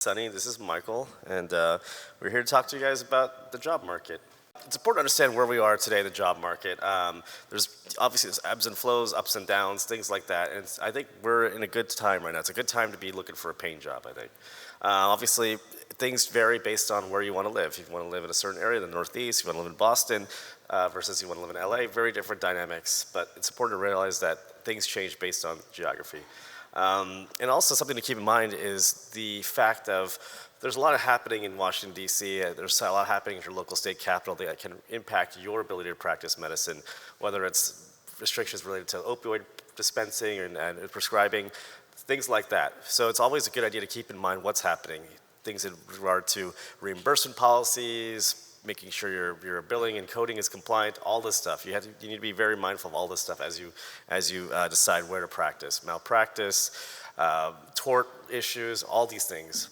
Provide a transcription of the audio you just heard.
Sunny, this is Michael, and we're here to talk to you guys about the job market. It's important to understand where we are today in the job market. There's ebbs and flows, ups and downs, things like that, and I think we're in a good time right now. It's a good time to be looking for a paying job, I think. Obviously, things vary based on where you want to live. If you want to live in a certain area, the Northeast, you want to live in Boston, versus you want to live in LA, very different dynamics, but it's important to realize that things change based on geography. And also something to keep in mind is the fact of there's a lot happening in Washington, D.C. There's a lot happening in your local state capital that can impact your ability to practice medicine, whether it's restrictions related to opioid dispensing and prescribing, things like that. So it's always a good idea to keep in mind what's happening, things in regard to reimbursement policies, making sure your billing and coding is compliant, all this stuff. You need to be very mindful of all this stuff as you decide where to practice. Malpractice, tort issues, all these things.